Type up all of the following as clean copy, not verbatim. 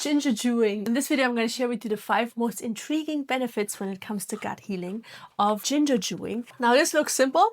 ginger chewing. In this video, I'm going to share with you the 5 most intriguing benefits when it comes to gut healing of ginger chewing. Now, this looks simple,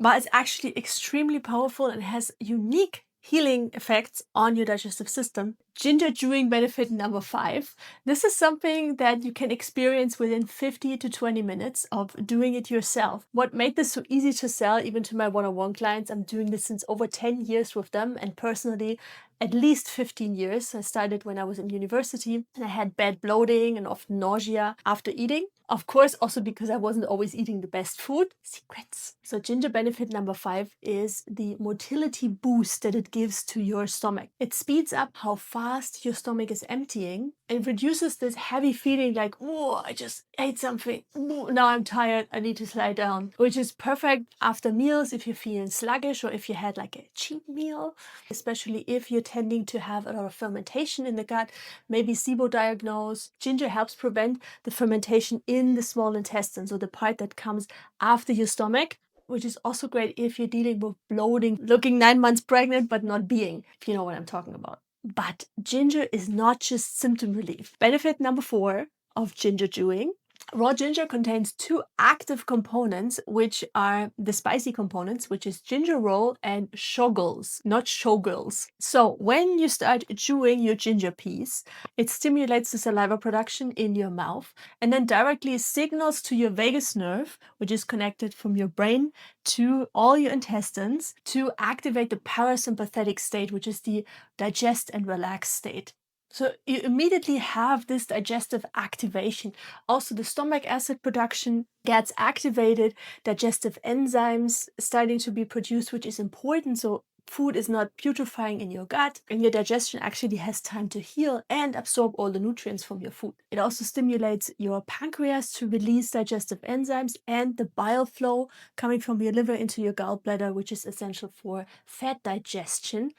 but it's actually extremely powerful and has unique healing effects on your digestive system. Ginger chewing benefit number 5. This is something that you can experience within 50 to 20 minutes of doing it yourself. What made this so easy to sell even to my one-on-one clients, I'm doing this since over 10 years with them, and personally at least 15 years. I started when I was in university and I had bad bloating and often nausea after eating. Of course, also because I wasn't always eating the best food. Secrets. So ginger benefit number 5 is the motility boost that it gives to your stomach. It speeds up how fast your stomach is emptying and reduces this heavy feeling like, oh, I just ate something. Ooh, now I'm tired. I need to lie down, which is perfect after meals if you're feeling sluggish or if you had like a cheat meal, especially if you're tending to have a lot of fermentation in the gut, maybe SIBO diagnosed. Ginger helps prevent the fermentation in the small intestine, so the part that comes after your stomach, which is also great if you're dealing with bloating, looking 9 months pregnant but not being, if you know what I'm talking about. But ginger is not just symptom relief. Benefit number 4 of ginger chewing. Raw ginger contains 2 active components, which are the spicy components, which is gingerol and shoggols, not showgirls. So when you start chewing your ginger piece, it stimulates the saliva production in your mouth and then directly signals to your vagus nerve, which is connected from your brain to all your intestines, to activate the parasympathetic state, which is the digest and relax state. So you immediately have this digestive activation. Also, the stomach acid production gets activated, digestive enzymes starting to be produced, which is important. So food is not putrefying in your gut, and your digestion actually has time to heal and absorb all the nutrients from your food. It also stimulates your pancreas to release digestive enzymes, and the bile flow coming from your liver into your gallbladder, which is essential for fat digestion,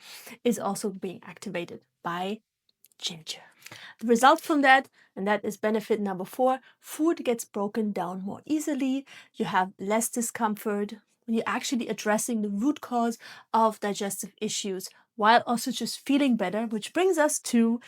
is also being activated by ginger. The result from that, and that is benefit number 4, food gets broken down more easily. You have less discomfort when you're actually addressing the root cause of digestive issues while also just feeling better, which brings us to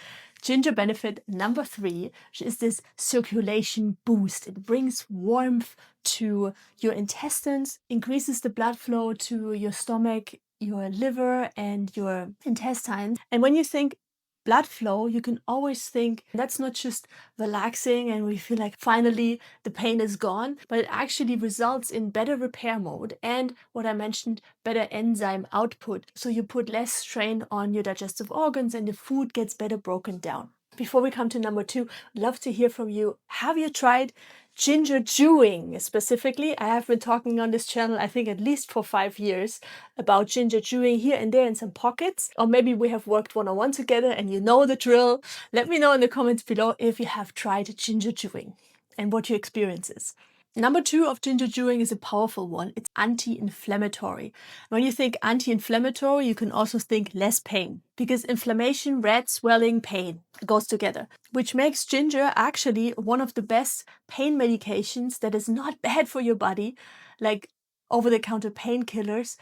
ginger benefit number 3, which is this circulation boost. It brings warmth to your intestines, increases the blood flow to your stomach, your liver, and your intestines. And when you think blood flow, you can always think that's not just relaxing and we feel like finally the pain is gone, but it actually results in better repair mode and what I mentioned, better enzyme output. So you put less strain on your digestive organs and the food gets better broken down. Before we come to number 2, I'd love to hear from you. Have you tried ginger chewing specifically? I have been talking on this channel, I think at least for 5 years, about ginger chewing here and there in some pockets. Or maybe we have worked one-on-one together and you know the drill. Let me know in the comments below if you have tried ginger chewing and what your experience is. Number 2 of ginger chewing is a powerful one. It's anti-inflammatory. When you think anti-inflammatory, you can also think less pain, because inflammation, red swelling, pain goes together, which makes ginger actually one of the best pain medications that is not bad for your body, like over-the-counter painkillers.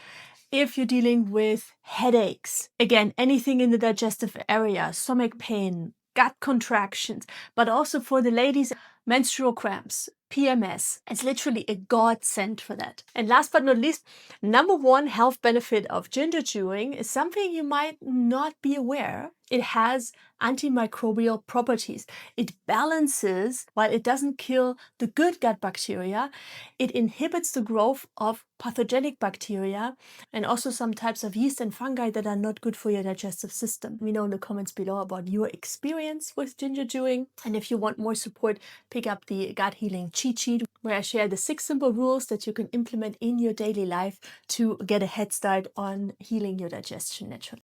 If you're dealing with headaches, again, anything in the digestive area, stomach pain, gut contractions, but also for the ladies, menstrual cramps, PMS, it's literally a godsend for that. And last but not least, number 1 health benefit of ginger chewing is something you might not be aware. It has antimicrobial properties. It balances, while it doesn't kill the good gut bacteria, it inhibits the growth of pathogenic bacteria and also some types of yeast and fungi that are not good for your digestive system. Let me know in the comments below about your experience with ginger chewing. And if you want more support, pick up the gut healing cheat sheet, where I share the 6 simple rules that you can implement in your daily life to get a head start on healing your digestion naturally.